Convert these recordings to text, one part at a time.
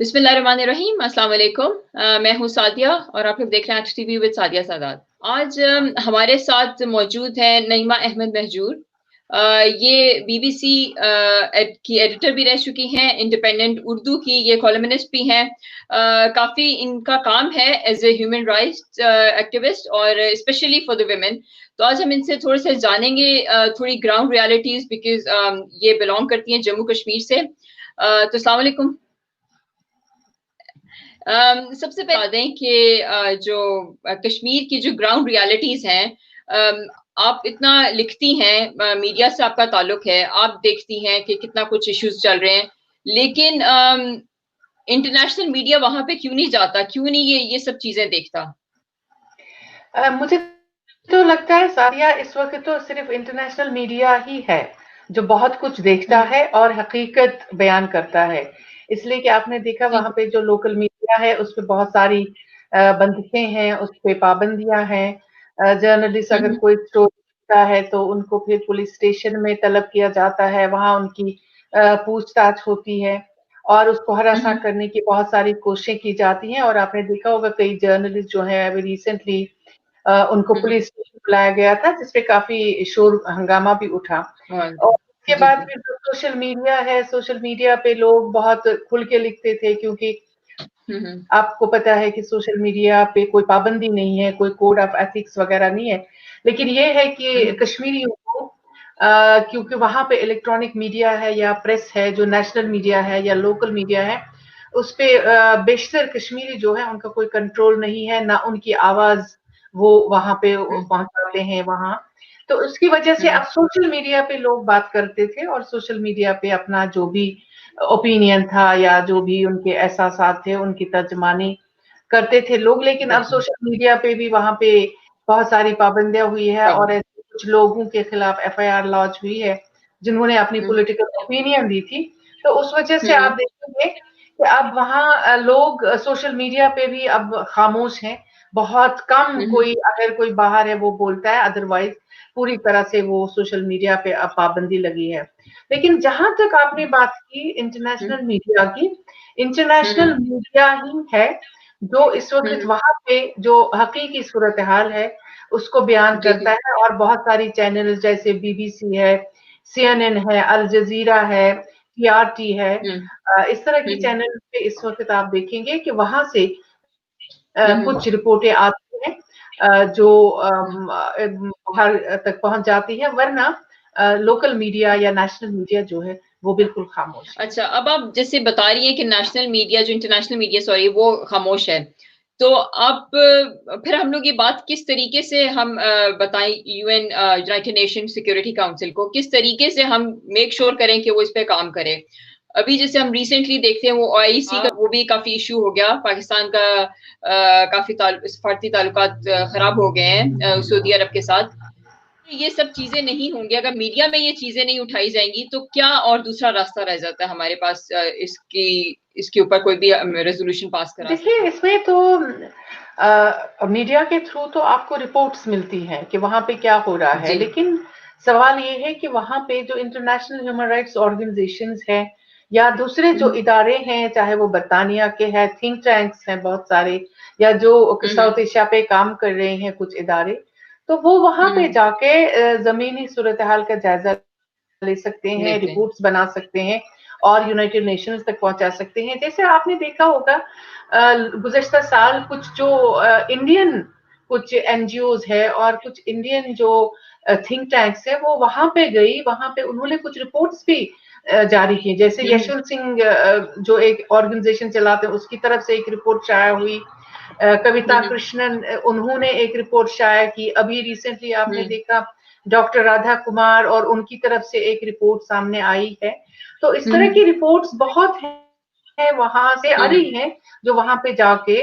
बिस्मिल्लाहिर्रहमानिर्रहीम, अस्सलाम वालेकुम। मैं हूँ सादिया और आप लोग देख रहे हैं x TV with Sadia Sadat. आज हमारे साथ मौजूद है नईमा अहमद महजूर। ये बीबीसी की एडिटर भी रह चुकी हैं, इंडिपेंडेंट उर्दू की ये कॉलमनिस्ट भी हैं। काफ़ी इनका काम है as a human rights activist और स्पेशली फॉर द वुमेन। तो आज हम इनसे थोड़े से जानेंगे थोड़ी ग्राउंड रियलिटीज़, बिकॉज़ ये बिलोंग करती हैं जम्मू कश्मीर से। तो अस्सलाम वालेकुम। सबसे पहले बता दें कि जो कश्मीर की जो ग्राउंड रियलिटीज हैं, आप इतना लिखती हैं, मीडिया से आपका ताल्लुक है, आप देखती हैं कि कितना कुछ इश्यूज चल रहे हैं, लेकिन इंटरनेशनल मीडिया वहां पे क्यों नहीं जाता, क्यों नहीं ये सब चीजें देखता? मुझे तो लगता है सारिया इस वक्त तो सिर्फ इंटरनेशनल मीडिया ही है जो बहुत कुछ देखता है और हकीकत बयान करता है। इसलिए कि आपने देखा जी। वहां पे जो लोकल मीडिया है उस पे बहुत सारी बंदिशें हैं, उस पे पाबंदियां हैं। जर्नलिस्ट अगर हम्म। कोई स्टोरी लिखता है तो उनको फिर पुलिस स्टेशन में तलब किया जाता है, वहां उनकी पूछताछ होती है और उसको हरासा हम्म। करने की बहुत सारी कोशिशें की जाती हैं। और आपने देखा होगा कई जर्नलिस्ट जो है अभी रिसेंटली उनको हम्म। पुलिस स्टेशन बुलाया गया था, जिसपे काफी शोर हंगामा भी उठा। हाँ। और उसके जी बाद जी। फिर जो सोशल मीडिया है, सोशल मीडिया पे लोग बहुत खुल के लिखते थे, क्योंकि हम्म। आपको पता है कि सोशल मीडिया पे कोई पाबंदी नहीं है, कोई कोड ऑफ एथिक्स वगैरह नहीं है। लेकिन ये है कि कश्मीरियों को क्योंकि वहां पे इलेक्ट्रॉनिक मीडिया है या प्रेस है, जो नेशनल मीडिया है या लोकल मीडिया है, उस पे बेशतर कश्मीरी जो है उनका कोई कंट्रोल नहीं है, ना उनकी आवाज वो वहां पे पहुंचाते हैं वहां। तो उसकी वजह से अब सोशल मीडिया पे लोग बात करते थे और सोशल मीडिया पे अपना जो भी ओपिनियन था या जो भी उनके एहसासात थे उनकी तर्जमानी करते थे लोग। लेकिन अब सोशल मीडिया पे भी वहां पे बहुत सारी पाबंदियां हुई है और ऐसे कुछ लोगों के खिलाफ एफआईआर लॉन्च हुई है जिन्होंने अपनी पॉलिटिकल ओपिनियन दी थी। तो उस वजह से आप देखेंगे कि अब वहाँ लोग सोशल मीडिया पे भी अब खामोश हैं। बहुत कम कोई अगर कोई बाहर है वो बोलता है, अदरवाइज पूरी तरह से वो सोशल मीडिया पे अब पाबंदी लगी है। लेकिन जहां तक आपने बात की इंटरनेशनल मीडिया की, इंटरनेशनल मीडिया ही है जो इस वक्त वहां पे जो हकीकी सूरत हाल है उसको बयान जी करता जी। है। और बहुत सारी चैनल जैसे बीबीसी है, सीएनएन है, अल जजीरा है, टीआरटी है, इस तरह की चैनल पे इस वक्त आप देखेंगे कि वहां से कुछ रिपोर्टें आती हैं जो बाहर तक पहुंच जाती है, वरना लोकल मीडिया या नेशनल मीडिया जो है वो बिल्कुल खामोश है। अच्छा, अब आप जैसे बता रही हैं कि नेशनल मीडिया, जो इंटरनेशनल मीडिया सॉरी, वो खामोश है। तो आप फिर हम लोग ये बात किस तरीके से हम बताएं UN, United nation security council को, किस तरीके से हम मेक श्योर करें कि वो इस पे काम करे? अभी जैसे हम रिसेंटली देखते हैं वो ओआईसी का वो भी काफी इशू हो गया, पाकिस्तान का काफी सफारती ताल्लुकात खराब हो गए हैं सऊदी अरब के साथ। ये सब चीजें नहीं होंगी, अगर मीडिया में ये चीजें नहीं उठाई जाएंगी, तो क्या और दूसरा रास्ता रह जाता है हमारे पास इसके ऊपर कोई भी रेजोल्यूशन पास करा देखिए सके? इसमें तो मीडिया के थ्रू तो आपको रिपोर्ट्स मिलती हैं कि वहां पे क्या हो रहा है, जी। लेकिन सवाल ये है कि वहां पे जो इंटरनेशनल ह्यूमन राइट्स ऑर्गेनाइजेशंस हैं या दूसरे जो इदारे हैं, चाहे वो बरतानिया के हैं, थिंक टैंक्स हैं बहुत सारे, या जो साउथ एशिया पे काम कर रहे हैं कुछ इदारे, तो वो वहां पे जाके जमीनी सूरत हाल का जायजा ले सकते हैं, लेते हैं। रिपोर्ट्स बना सकते हैं और यूनाइटेड नेशंस तक पहुंचा सकते हैं। जैसे आपने देखा होगा गुज़श्ता साल कुछ जो इंडियन कुछ एनजीओज है और कुछ इंडियन जो थिंक टैंक्स है वो वहां पे गई, वहां पे उन्होंने कुछ रिपोर्ट्स भी जारी की। जैसे यशवंत सिंह जो एक ऑर्गेनाइजेशन चलाते हैं उसकी तरफ से एक रिपोर्ट शाया हुई, कविता कृष्णन उन्होंने एक रिपोर्ट शाया की। अभी रिसेंटली आपने देखा डॉक्टर राधा कुमार और उनकी तरफ से एक रिपोर्ट सामने आई है। तो इस तरह की रिपोर्ट्स बहुत है वहां से आ रही हैं जो वहां पे जाके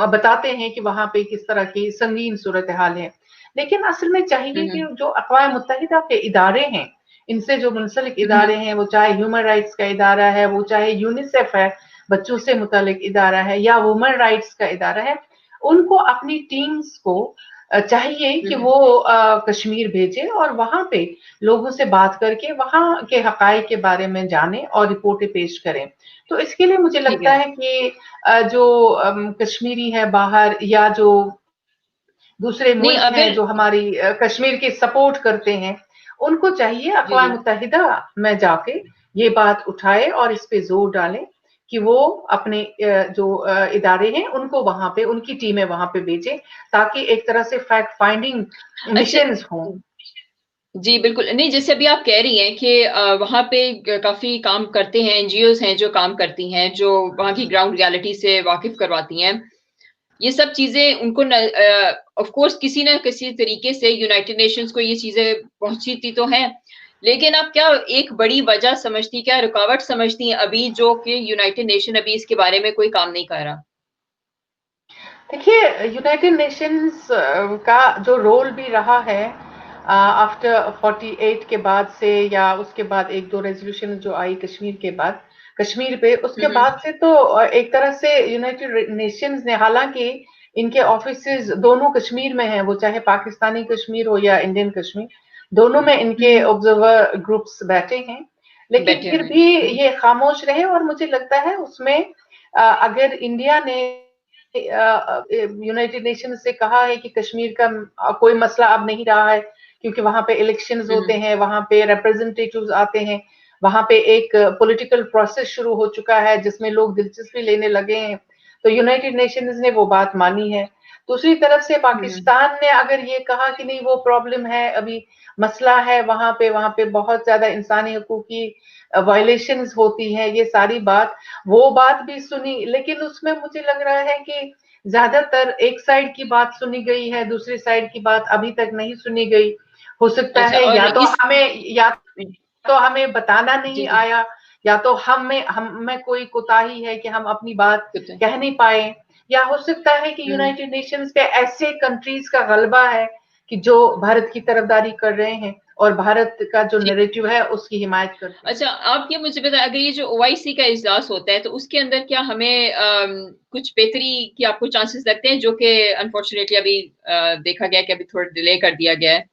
बताते हैं कि वहां पे किस तरह की संगीन सूरत हाल है। लेकिन असल में चाहिए कि जो अक़वाम मुत्तहिदा के इदारे हैं, इनसे जो मुंसलिक इदारे हैं, वो चाहे ह्यूमन राइट्स का इदारा है, वो चाहे यूनिसेफ है, बच्चों से मुतालिक इदारा है, या वुमन राइट्स का इदारा है, उनको अपनी टीम्स को चाहिए कि वो कश्मीर भेजे और वहां पे लोगों से बात करके वहां के हकाइक के बारे में जाने और रिपोर्टें पेश करें। तो इसके लिए मुझे लगता है कि जो कश्मीरी है बाहर या जो दूसरे नहीं मुल्क हैं अगर जो हमारी कश्मीर की सपोर्ट करते हैं, उनको चाहिए जी अक़वाम जी मुत्तहिदा में जाके ये बात उठाए और इस पे जोर डालें कि वो अपने जो इदारे हैं उनको वहां पे उनकी टीमें वहां पे भेजें ताकि एक तरह से फैक्ट फाइंडिंग अच्छा मिशंस हों। जी बिल्कुल नहीं, जैसे अभी आप कह रही हैं कि वहाँ पे काफी काम करते हैं, एनजीओज हैं जो काम करती हैं, जो वहाँ की ग्राउंड रियलिटी से वाकिफ करवाती हैं, ये सब चीजें उनको ऑफ कोर्स किसी न किसी तरीके से यूनाइटेड नेशंस को ये चीजें पहुंचती तो हैं, लेकिन आप क्या एक बड़ी वजह समझती, क्या रुकावट समझती हैं अभी जो कि यूनाइटेड नेशन अभी इसके बारे में कोई काम नहीं कर रहा? देखिए यूनाइटेड नेशंस का जो रोल भी रहा है आफ्टर 48 के बाद से या उसके बाद एक दो रेजोल्यूशन जो आई कश्मीर के बाद कश्मीर पे उसके बाद से तो एक तरह से यूनाइटेड नेशंस ने हालांकि इनके ऑफिसेज दोनों कश्मीर में हैं, वो चाहे पाकिस्तानी कश्मीर हो या इंडियन कश्मीर, दोनों में इनके ऑब्जर्वर ग्रुप्स बैठे हैं, लेकिन बैठे फिर हुए भी ये खामोश रहे और मुझे लगता है उसमें अगर इंडिया ने यूनाइटेड नेशन से कहा है कि कश्मीर का कोई मसला अब नहीं रहा है क्योंकि वहां पे इलेक्शंस होते हैं, वहां पे रिप्रेजेंटेटिव्स आते हैं, वहां पे एक पॉलिटिकल प्रोसेस शुरू हो चुका है जिसमें लोग दिलचस्पी लेने लगे हैं, तो यूनाइटेड नेशंस ने वो बात मानी है। दूसरी तरफ से पाकिस्तान ने अगर ये कहा कि नहीं वो प्रॉब्लम है, अभी मसला है वहां पे बहुत ज्यादा इंसानी हकूक की वायलेशंस होती हैं, ये सारी बात वो बात भी सुनी, लेकिन उसमें मुझे लग रहा है कि ज्यादातर एक साइड की बात सुनी गई है, दूसरी साइड की बात अभी तक नहीं सुनी गई। हो सकता अच्छा है और या तो हमें बताना नहीं जी जी आया, या तो हम में कोई कोताही है कि हम अपनी बात कह नहीं पाए, या हो सकता है कि यूनाइटेड नेशंस पे ऐसे कंट्रीज का गलबा है कि जो भारत की तरफदारी कर रहे हैं और भारत का जो नैरेटिव है उसकी हिमायत करते हैं। अच्छा आप ये मुझे बताएं, अगर ये जो ओआईसी का इजलास होता है तो उसके अंदर क्या हमें कुछ बेहतरी की आपको चांसेस लगते हैं, जो कि अनफॉर्चुनेटली अभी देखा गया कि अभी थोड़ा डिले कर दिया गया है?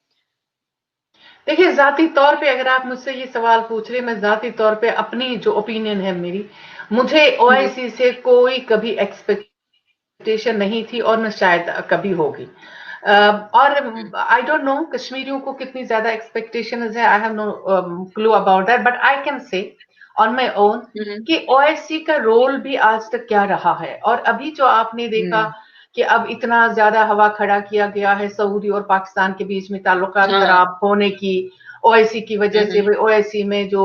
देखिए जाती तौर पे अगर आप मुझसे ये सवाल पूछ रहे हैं, मैं जाती तौर पे अपनी जो ओपिनियन है मेरी, मुझे ओआईसी से कोई कभी एक्सपेक्टेशन नहीं थी और न शायद कभी होगी। और आई डोंट नो कश्मीरियों को कितनी ज्यादा एक्सपेक्टेशंस है, I have no clue about that, but I can say on my own कि ओआईसी का रोल भी आज तक क्या रहा है। और अभी जो आपने देखा कि अब इतना ज्यादा हवा खड़ा किया गया है सऊदी और पाकिस्तान के बीच में ताल्लुकात खराब होने की, ओआईसी की वजह से, ओआईसी में जो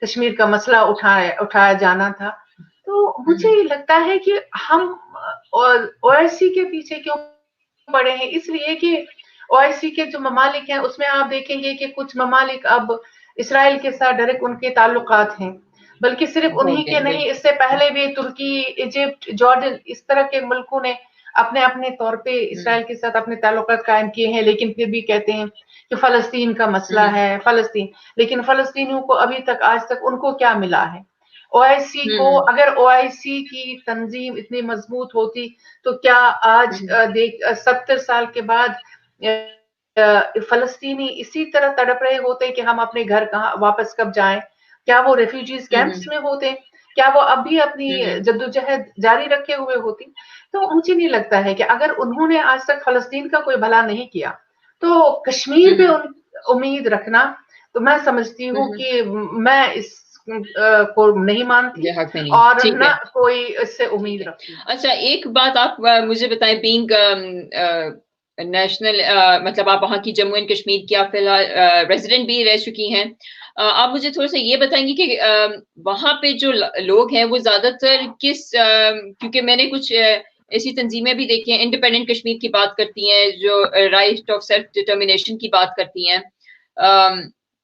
कश्मीर का मसला उठाया जाना था, तो मुझे लगता है कि हम ओआईसी के पीछे क्यों पड़े हैं, इसलिए कि ओआईसी के जो ममालिक हैं उसमें आप देखेंगे कि कुछ ममालिक अब इसराइल के साथ डायरेक्ट उनके ताल्लुकात हैं, बल्कि सिर्फ उन्हीं के नहीं, इससे पहले भी तुर्की, इजिप्ट, जॉर्डन, इस तरह के मुल्कों ने अपने अपने तौर पे इसराइल के साथ अपने ताल्लुकात कायम किए हैं, लेकिन फिर भी कहते हैं कि फलस्तीन का मसला है, फलस्तीन, लेकिन फलस्तीनियों को अभी तक आज तक उनको क्या मिला है? ओआईसी को, अगर ओआईसी की तंजीम इतनी मजबूत होती तो क्या आज 70 साल के बाद फलस्तीनी इसी तरह तड़प रहे होते कि हम अपने घर कहाँ वापस कब जाएं? क्या वो रेफ्यूजीज कैंप्स में होते? क्या वो अब भी अपनी जद्दोजहद जारी रखे हुए होती? तो मुझे नहीं लगता है कि अगर उन्होंने आज तक फलस्तीन का कोई भला नहीं किया, तो कश्मीर पे उम्मीद रखना, तो मैं समझती हूँ कि मैं इस को नहीं मानती और न कोई इससे उम्मीद रखती। अच्छा एक बात आप मुझे बताएं, बीइंग नेशनल मतलब आप वहाँ की जम्मू एंड कश्मीर की आप फिलहाल रेजिडेंट भी रह चुकी हैं, आप मुझे थोड़ा सा ये बताएंगे कि वहाँ पे जो लोग हैं वो ज्यादातर किस क्योंकि मैंने कुछ ऐसी तंजीमें भी देखी हैं, इंडिपेंडेंट कश्मीर की बात करती हैं, जो राइट ऑफ सेल्फ डिटर्मिनेशन की बात करती हैं,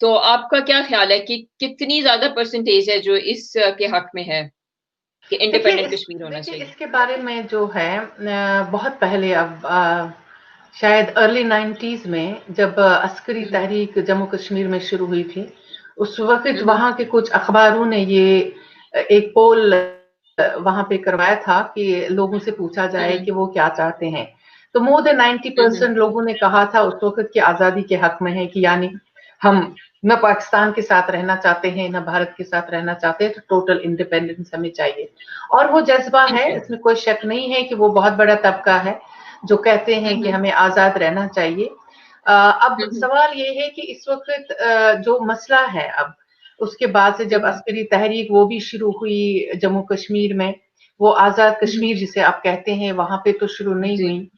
तो आपका क्या ख्याल है कि कितनी ज्यादा परसेंटेज है जो इस के हक में है कि इंडिपेंडेंट कश्मीर होना चाहिए? इसके बारे में जो है बहुत पहले, अब शायद अर्ली 90s में जब अस्करी तहरीक जम्मू कश्मीर में शुरू हुई थी, उस वक्त वहां के कुछ अखबारों ने ये एक पोल वहां पे करवाया था कि लोगों से पूछा जाए कि वो क्या चाहते हैं। तो मोर देन 90% लोगों ने कहा था उस वक्त कि आजादी के हक में है, कि यानी हम न पाकिस्तान के साथ रहना चाहते हैं न भारत के साथ रहना चाहते हैं, तो टोटल इंडिपेंडेंस हमें चाहिए। और वो जज्बा है, इसमें कोई शक नहीं है कि वो बहुत बड़ा तबका है जो कहते हैं कि हमें आजाद रहना चाहिए। अब सवाल ये है कि इस वक्त जो मसला है, अब उसके बाद से जब अस्करी तहरीक वो भी शुरू हुई जम्मू कश्मीर में, वो आजाद कश्मीर जिसे आप कहते हैं, वहां पे तो शुरू नहीं हुई।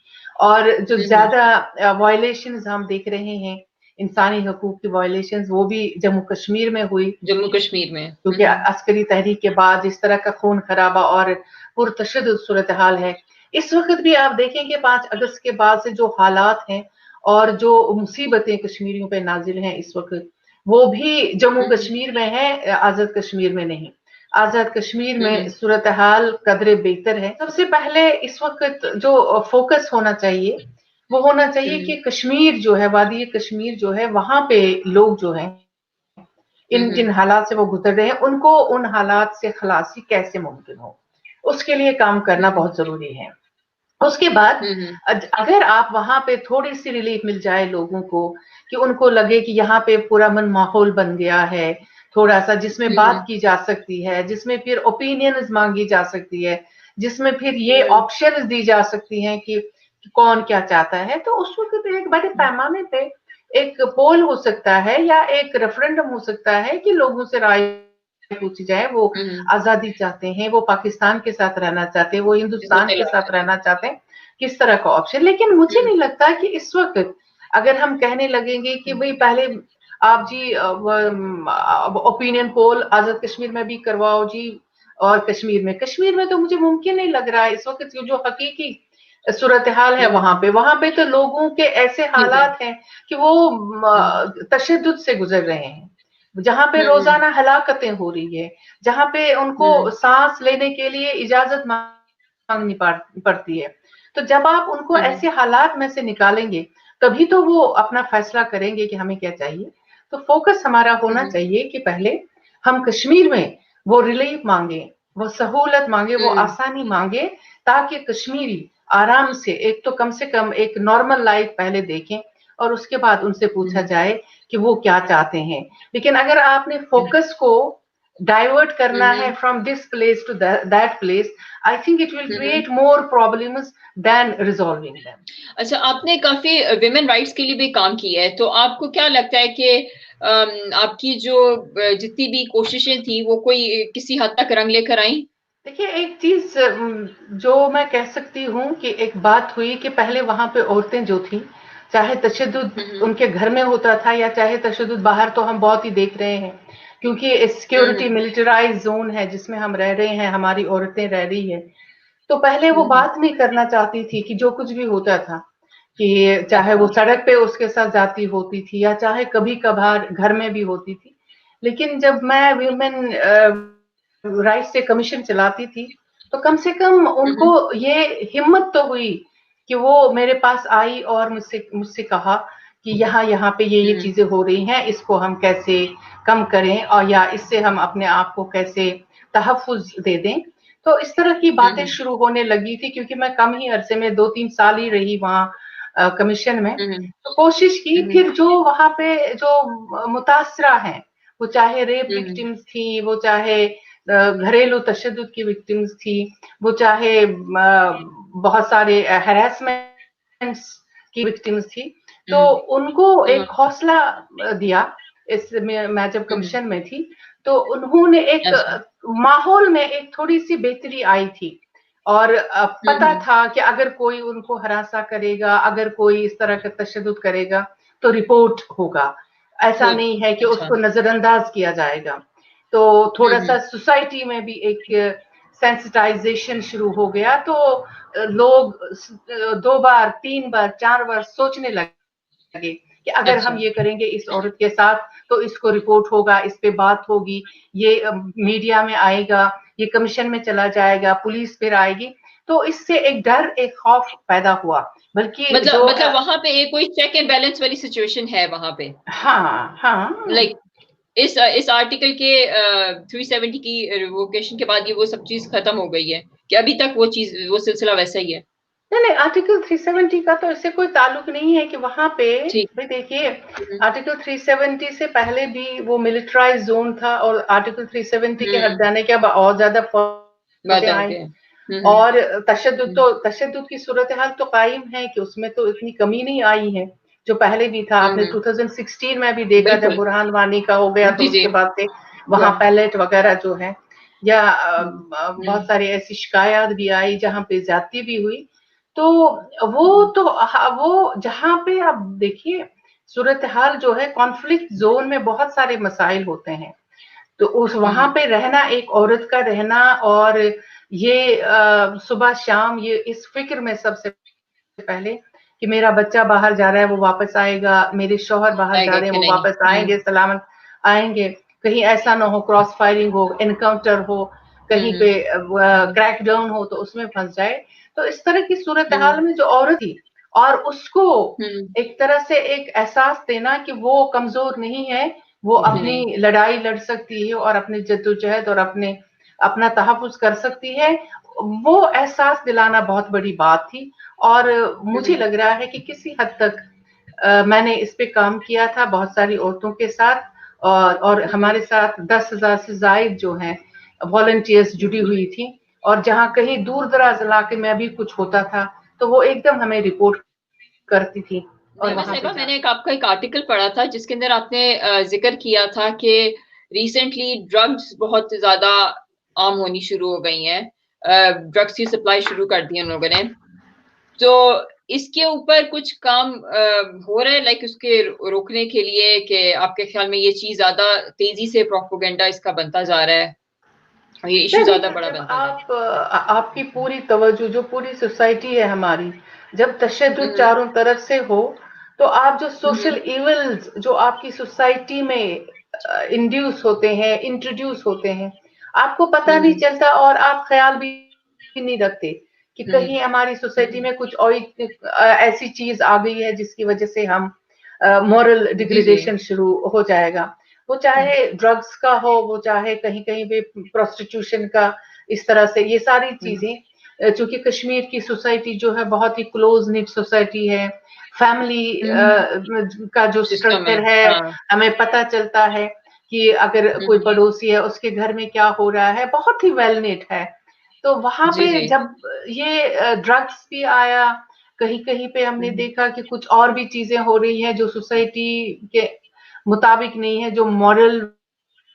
और जो ज्यादा वायलेशंस हम देख रहे हैं, इंसानी हकूक की वायलेशंस, वो भी जम्मू कश्मीर में हुई, जम्मू कश्मीर में, क्योंकि अस्करी तहरीक के बाद जिस तरह का खून खराबा और पुरतशद्दुद सूरत हाल है। इस वक्त भी आप देखेंगे 5 अगस्त के बाद से जो हालात हैं और जो मुसीबतें कश्मीरियों पे नाजिल हैं इस वक्त, वो भी जम्मू कश्मीर में है, आजाद कश्मीर में नहीं। आजाद कश्मीर में सूरत हाल कदरे बेहतर है। सबसे पहले इस वक्त जो फोकस होना चाहिए वो होना चाहिए कि कश्मीर जो है, वादी कश्मीर जो है, वहां पे लोग जो हैं, इन जिन हालात से वो गुजर रहे हैं, उनको उन हालात से खलासी कैसे मुमकिन हो, उसके लिए काम करना बहुत जरूरी है। उसके बाद अगर आप वहां पे थोड़ी सी रिलीफ मिल जाए लोगों को, कि उनको लगे कि यहाँ पे पूरा मन माहौल बन गया है थोड़ा सा, जिसमें बात की जा सकती है, जिसमें फिर ओपिनियंस मांगी जा सकती है, जिसमें फिर ये ऑप्शंस दी जा सकती हैं कि कौन क्या चाहता है, तो उस वक्त एक बड़े पैमाने पे एक पोल हो सकता है या एक रेफरेंडम हो सकता है कि लोगों से राय पूछी जाए, वो आजादी चाहते हैं, वो पाकिस्तान के साथ रहना चाहते हैं, वो हिंदुस्तान के साथ रहना चाहते हैं, किस तरह का ऑप्शन। लेकिन मुझे नहीं लगता कि इस वक्त अगर हम कहने लगेंगे कि भाई पहले आप जी ओपिनियन पोल आजाद कश्मीर में भी करवाओ जी, और कश्मीर में तो मुझे मुमकिन नहीं लग रहा है इस वक्त जो हकीकी सूरत हाल है वहां पे तो लोगों के ऐसे हालात हैं कि वो तशद्दुद से गुजर रहे हैं, जहां पे रोजाना हलाकतें हो रही है, जहां पे उनको सांस लेने के लिए इजाजत मांगनी पड़ती है। तो जब आप उनको ऐसे हालात में से निकालेंगे तभी तो वो अपना फैसला करेंगे कि हमें क्या चाहिए। तो फोकस हमारा होना चाहिए कि पहले हम कश्मीर में वो रिलीफ मांगे, वो सहूलत मांगे, वो आसानी मांगे, ताकि कश्मीरी आराम से कम एक नॉर्मल लाइफ पहले देखें और उसके बाद उनसे पूछा जाए कि वो क्या चाहते हैं। लेकिन अगर आपने फोकस को डाइवर्ट करना है from this place to that place, I think it will create more problems than resolving them. अच्छा, आपने काफी विमेन राइट्स के लिए भी काम किया है, तो आपको क्या लगता है कि आपकी जो जितनी भी कोशिशें थी वो कोई किसी हद तक रंग लेकर आई? देखिए, एक चीज जो मैं कह सकती हूँ कि एक बात हुई कि पहले वहां पे औरतें जो थी, चाहे तशद्दुद उनके घर में होता था या चाहे तशद्दुद बाहर, तो हम बहुत ही देख रहे हैं, क्योंकि सिक्योरिटी मिलिटराइज जोन है जिसमें हम रह रहे हैं, हमारी औरतें रह रही है। तो पहले वो बात नहीं करना चाहती थी कि जो कुछ भी होता था, कि चाहे वो सड़क पे उसके साथ जाती होती थी या चाहे कभी कभार घर में भी होती थी। लेकिन जब मैं वीमेन राइट से कमीशन चलाती थी, तो कम से कम उनको ये हिम्मत तो हुई कि वो मेरे पास आई और मुझसे कहा कि यहाँ पे ये चीजें हो रही हैं, इसको हम कैसे कम करें और या इससे हम अपने आप को कैसे तहफ़्फ़ुज़ दे दें। तो इस तरह की बातें शुरू होने लगी थी, क्योंकि मैं कम ही अरसे में 2-3 साल ही रही वहाँ कमीशन में। तो कोशिश की, फिर जो वहाँ पे जो मुतासरा हैं, वो चाहे रेप विक्टिम्स थी, वो चाहे घरेलू तशद्दुद की विक्टिम्स थी, वो चाहे बहुत सारे हैरेसमेंट्स की विक्टिम्स थी, तो उनको एक हौसला दिया। इसमें मैं जब कमीशन में थी तो उन्होंने एक माहौल में एक थोड़ी सी बेहतरी आई थी, और पता था कि अगर कोई उनको हरासा करेगा, अगर कोई इस तरह का तशद्दुद करेगा तो रिपोर्ट होगा, ऐसा नहीं है कि उसको नजरअंदाज किया जाएगा। तो थोड़ा सा सोसाइटी में भी एक सेंसिटाइजेशन शुरू हो गया, तो लोग 2 बार 3 बार 4 बार सोचने लगे कि अगर हम ये करेंगे इस औरत के साथ तो इसको रिपोर्ट होगा, इस पे बात होगी, ये मीडिया में आएगा, ये कमीशन में चला जाएगा, पुलिस फिर आएगी। तो इससे एक डर, एक खौफ पैदा हुआ। बल्कि मतलब वहां पे एक कोई चेक एंड बैलेंस वाली सिचुएशन है वहां पे। हाँ लाइक इस आर्टिकल के 370 की रिवोकेशन के बाद ये वो सब चीज खत्म हो गई है कि अभी तक वो सिलसिला वैसा ही है? नहीं, आर्टिकल 370 का तो इससे कोई ताल्लुक नहीं है कि वहां पे ठीक। भाई देखिए, आर्टिकल 370 से पहले भी वो मिलिट्राइज जोन था, और आर्टिकल 370 के हट जाने के अब और ज्यादा बात फौजें हो आई, गई। और तशद्दुद की सूरत हाल तो कायम है कि उसमें तो इतनी कमी नहीं आई है जो पहले भी था। आपने 2016 में भी देखा जब बिल्कुल। बुरहान वानी का हो गया, तो जी जी। उसके बाद से वहां पैलेट वगैरह जो है, या बहुत हम्म, सारी ऐसी शिकायत भी आई जहां पे ज्यादती भी हुई। तो वो जहां पे आप देखिए, सूरत हाल जो है, कॉन्फ्लिक्ट जोन में बहुत सारे मसाइल होते हैं, तो उस वहां पे रहना, एक औरत का रहना, और ये सुबह शाम ये इस फिक्र में सबसे पहले कि मेरा बच्चा बाहर जा रहा है, वो वापस आएगा, मेरे शौहर बाहर जा आएगा रहे हैं, कि वो नहीं। वापस आएंगे, सलामत आएंगे, कहीं ऐसा ना हो क्रॉस फायरिंग हो, एनकाउंटर हो, कहीं पे क्रैक डाउन हो तो उसमें फंस जाए। तो इस तरह की सूरत हाल में जो औरत थी, और उसको एक तरह से एक एहसास देना कि वो कमजोर नहीं है, वो अपनी लड़ाई लड़ सकती है और अपनी जद्दोजहद और अपना तहफ़्फ़ुज़ कर सकती है, वो एहसास दिलाना बहुत बड़ी बात थी। और मुझे लग रहा है कि किसी हद तक मैंने इस पे काम किया था बहुत सारी औरतों के साथ, और हमारे साथ 10,000 से ज़ायद जो हैं वॉलंटियर्स जुड़ी हुई थी, और जहाँ कहीं दूर दराज इलाके में भी कुछ होता था तो वो एकदम हमें रिपोर्ट करती थी और नैमा वहां पे साहिबा, मैंने आपका एक आर्टिकल पढ़ा था जिसके अंदर आपने जिक्र किया था कि रिसेंटली ड्रग्स बहुत ज्यादा आम होनी शुरू हो गई हैं, ड्रग्स की सप्लाई शुरू कर दी है उन लोगों ने। तो इसके ऊपर कुछ काम हो रहा है, लाइक उसके रोकने के लिए, कि आपके ख्याल में ये चीज ज्यादा तेजी से प्रोपेगेंडा इसका बनता जा रहा है और ये इशू ज्यादा देखिए, बड़ा जब बनता जा आपकी पूरी तवज्जो, जो पूरी सोसाइटी है हमारी, जब तशद्दुद रहा है। चारों तरफ से हो, तो आप जो सोशल हम्म, इविल्स जो आपकी सोसाइटी में इंड्यूस होते हैं, इंट्रोड्यूस होते हैं, आपको पता नहीं हम्म, चलता, और आप ख्याल भी नहीं रखते कि हम्म, कहीं हमारी सोसाइटी में कुछ और ऐसी चीज आ गई है जिसकी वजह से हम मॉरल जी जी। डिग्रेडेशन शुरू हो जाएगा। वो चाहे ड्रग्स का हो, वो चाहे कहीं कहीं पे प्रोस्टिट्यूशन का, इस तरह से ये सारी चीजें, चूंकि कश्मीर की सोसाइटी जो है बहुत ही क्लोज निट सोसाइटी है, फैमिली का जो सिस्टम है। स्ट्रक्चर है, हाँ। हमें पता चलता है कि अगर कोई पड़ोसी है उसके घर में क्या हो रहा है, बहुत ही वेल निट है। तो वहां जी पे जी। जब ये ड्रग्स भी आया, कहीं कहीं पे हमने देखा कि कुछ और भी चीजें हो रही हैं जो सोसाइटी के मुताबिक नहीं है, जो मॉरल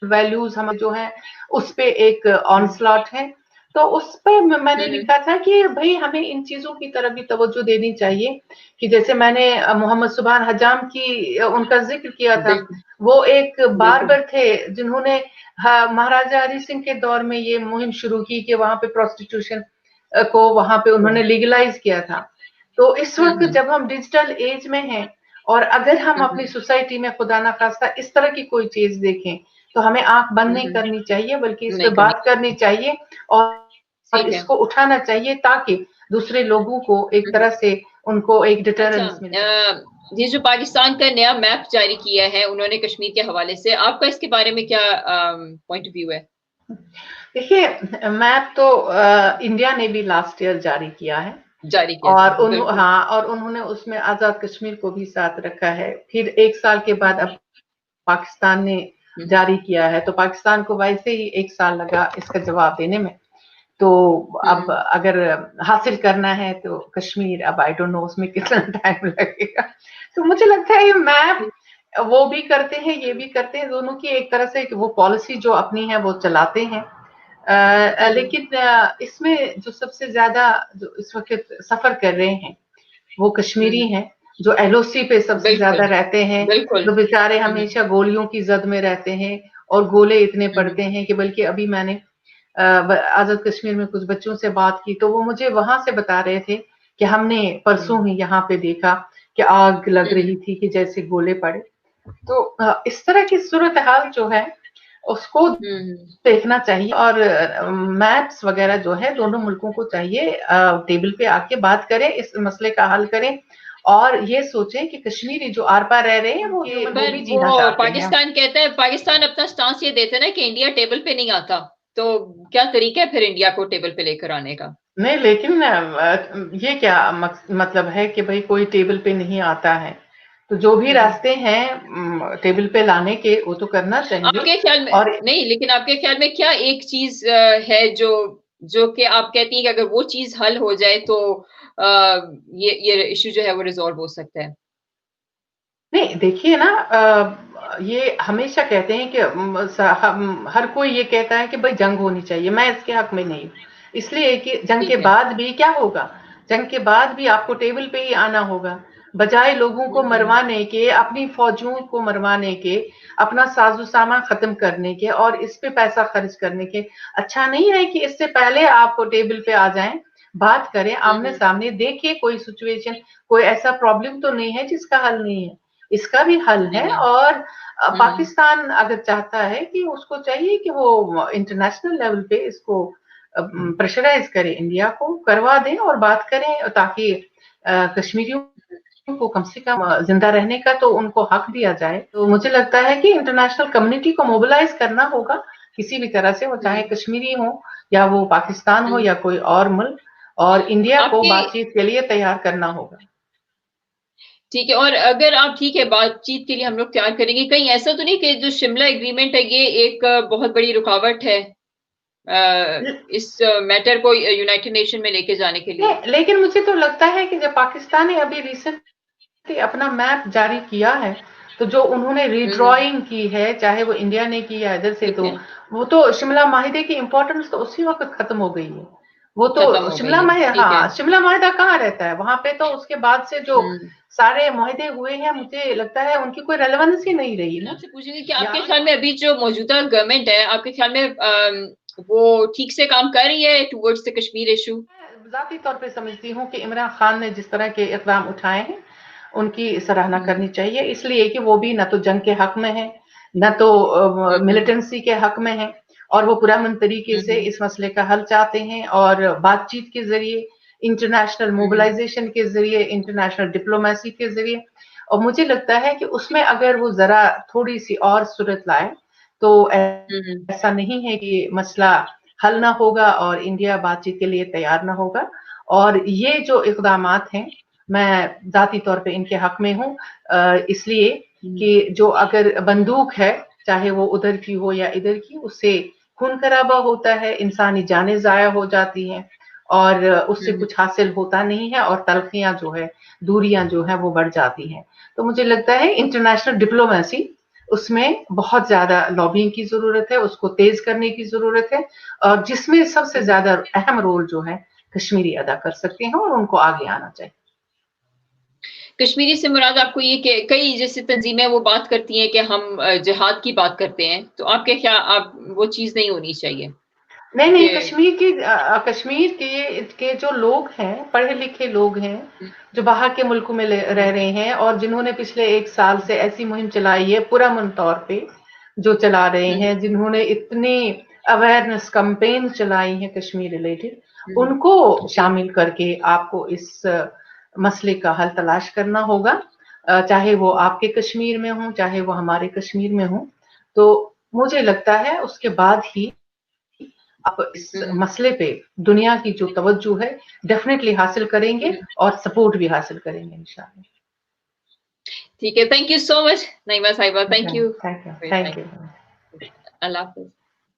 वैल्यूज हम जो है उस पे एक ऑनस्लॉट है। तो उस पे मैंने लिखा था कि भाई हमें इन चीजों की तरफ भी तवज्जो देनी चाहिए, कि जैसे मैंने मोहम्मद सुबहान हजाम की उनका जिक्र किया था। बिल्कुल वो एक बिल्कुल। बार्बर थे जिन्होंने महाराजा हरि सिंह के दौर में ये मुहिम शुरू की कि वहां पे प्रोस्टिट्यूशन को वहां पे उन्होंने लीगलाइज किया था। तो इस वक्त जब हम डिजिटल एज में हैं, और अगर हम अपनी सोसाइटी में खुदा ना खास्ता इस तरह की कोई चीज देखें, तो हमें आंख बंद नहीं करनी चाहिए, बल्कि इस पे नहीं करनी। बात करनी चाहिए, और ठीक है। इसको उठाना चाहिए, ताकि दूसरे लोगों को एक तरह से उनको एक अच्छा, डिटरेंस मिल जाए। ये जो पाकिस्तान का नया मैप जारी किया है उन्होंने कश्मीर के हवाले से, आपका इसके बारे में क्या पॉइंट ऑफ व्यू है? देखिए, मैप तो इंडिया ने भी लास्ट ईयर जारी किया है, जारी किया था, और बिल्कुल। हाँ, और उन्होंने उसमें आजाद कश्मीर को भी साथ रखा है। फिर एक साल के बाद अब पाकिस्तान ने जारी किया है, तो पाकिस्तान को वैसे ही एक साल लगा इसका जवाब देने में। तो अब अगर हासिल करना है तो कश्मीर, अब आई डोंट नो उसमें कितना टाइम लगेगा। तो मुझे लगता है ये मैप वो भी करते हैं, ये भी करते हैं, दोनों की एक तरह से वो पॉलिसी जो अपनी है वो चलाते हैं। लेकिन इसमें जो सबसे ज्यादा जो इस वक्त सफर कर रहे हैं वो कश्मीरी हैं, जो एलओसी पे सबसे ज्यादा बिल्कुल रहते हैं, बिल्कुल। जो बेचारे हमेशा गोलियों की जद में रहते हैं, और गोले इतने पड़ते हैं कि बल्कि अभी मैंने आजाद कश्मीर में कुछ बच्चों से बात की, तो वो मुझे वहां से बता रहे थे कि हमने परसों ही यहाँ पे देखा कि आग लग रही थी कि जैसे गोले पड़े। तो इस तरह की सूरत हाल जो है उसको देखना चाहिए, और मैप्स वगैरह जो है दोनों मुल्कों को चाहिए टेबल पे आके बात करें, इस मसले का हल करें, और ये सोचें कि कश्मीरी जो आर पार रह रहे हैं वो पर भी वो जीना चाहते हैं। पाकिस्तान कहता है, पाकिस्तान अपना स्टांस ये देता है ना कि इंडिया टेबल पे नहीं आता, तो क्या तरीका है फिर इंडिया को टेबल पे लेकर आने का? नहीं, लेकिन ये क्या मतलब है कि भाई कोई टेबल पे नहीं आता है, तो जो भी रास्ते हैं टेबल पे लाने के, वो तो करना चाहिए। आपके ख्याल में और नहीं, लेकिन आपके ख्याल में क्या एक चीज है जो कि आप कहती हैं कि अगर वो चीज हल हो जाए तो ये इशू जो है वो रिजॉल्व हो सकता है? नहीं, देखिए ना, ये हमेशा कहते हैं कि हर कोई ये कहता है कि भाई जंग होनी चाहिए, मैं इसके हक में नहीं हूँ। इसलिए कि जंग के बाद भी क्या होगा, जंग के बाद भी आपको टेबल पे ही आना होगा, बजाय लोगों को मरवाने के, अपनी फौजियों को मरवाने के, अपना साजो सामान खत्म करने के और इस पे पैसा खर्च करने के। अच्छा नहीं है कि इससे पहले आप टेबल पे आ जाएं, बात करें, आमने सामने, देखिए कोई सिचुएशन, कोई ऐसा प्रॉब्लम तो नहीं है जिसका हल नहीं है, इसका भी हल है। और पाकिस्तान अगर चाहता है कि उसको चाहिए कि वो इंटरनेशनल लेवल पे इसको प्रेशराइज करे, इंडिया को करवा दें और बात करें, ताकि कश्मीरियों को कम से कम जिंदा रहने का तो उनको हक दिया जाए। तो मुझे लगता है कि इंटरनेशनल कम्युनिटी को मोबिलाइज करना होगा किसी भी तरह से, वो चाहे कश्मीरी हो या वो पाकिस्तान हो या कोई और मुल्क, और इंडिया को बातचीत के लिए तैयार करना होगा। ठीक है, और अगर आप ठीक है बातचीत के लिए हम लोग तैयार करेंगे, कहीं ऐसा तो नहीं कि जो शिमला एग्रीमेंट है ये एक बहुत बड़ी रुकावट है इस मैटर को यूनाइटेड नेशन में लेके जाने के लिए? लेकिन मुझे तो लगता है कि जब पाकिस्तान ने अभी रिसेंटली अपना मैप जारी किया है, तो जो उन्होंने रीड्रॉइंग की है, चाहे वो इंडिया ने की या इधर से, तो वो तो शिमला माहिदे की इंपॉर्टेंस तो उसी वक्त खत्म हो गई है। वो तो शिमला माहिदा, हाँ, शिमला माहिदा कहाँ रहता है वहां पे, तो उसके बाद से जो सारे माहिदे हुए हैं, मुझे लगता है उनकी कोई रेलेवेंस ही नहीं रही ना। आपसे पूछेंगे कि आपके ख्याल में अभी जो मौजूदा गवर्नमेंट है, आपके ख्याल में वो ठीक से काम कर रही है टुवर्ड्स द कश्मीर इशू? जाती तौर पे समझती हूँ कि इमरान खान ने जिस तरह के इकदाम उठाए हैं, उनकी सराहना करनी चाहिए, इसलिए कि वो भी न तो जंग के हक में है, न तो मिलिटेंसी के हक में है, और वो पुरअमन तरीके से इस मसले का हल चाहते हैं, और बातचीत के जरिए, इंटरनेशनल मोबिलाइजेशन के जरिए, इंटरनेशनल डिप्लोमेसी के जरिए। और मुझे लगता है कि उसमें अगर वो जरा थोड़ी सी और सूरत लाए, तो ऐसा नहीं है कि मसला हल ना होगा और इंडिया बातचीत के लिए तैयार ना होगा। और ये जो इकदामात हैं, मैं जाती तौर पे इनके हक में हूँ, इसलिए कि जो अगर बंदूक है, चाहे वो उधर की हो या इधर की, उससे खून खराबा होता है, इंसानी जानें ज़ाया हो जाती हैं, और उससे कुछ हासिल होता नहीं है, और तलखियां जो है, दूरियां जो है वो बढ़ जाती हैं। तो मुझे लगता है इंटरनेशनल डिप्लोमेसी, उसमें बहुत ज्यादा लॉबिंग की जरूरत है, उसको तेज करने की जरूरत है, और जिसमें सबसे ज्यादा अहम रोल जो है कश्मीरी अदा कर सकते हैं, और उनको आगे आना चाहिए। कश्मीरी से मुराद आपको ये कि कई जैसे तंजीमें वो बात करती हैं कि हम जिहाद की बात करते हैं, तो आपके क्या आप वो चीज नहीं होनी चाहिए? नहीं, कश्मीर के जो लोग हैं, पढ़े लिखे लोग हैं, जो बाहर के मुल्कों में रह रहे हैं, और जिन्होंने पिछले 1 साल से ऐसी मुहिम चलाई है पुरअमन तौर पे, जो चला रहे हैं, जिन्होंने इतनी अवेयरनेस कैंपेन चलाई है कश्मीर रिलेटेड, उनको शामिल करके आपको इस मसले का हल तलाश करना होगा, चाहे वो आपके कश्मीर में हो, चाहे वो हमारे कश्मीर में हो। तो मुझे लगता है उसके बाद ही आप इस मसले पे दुनिया की जो तवज्जो है डेफिनेटली हासिल करेंगे, और सपोर्ट भी हासिल करेंगे इंशाल्लाह। ठीक है, थैंक यू सो मच नईमा साहिबा, thank you. Thank you. Allah Hafiz.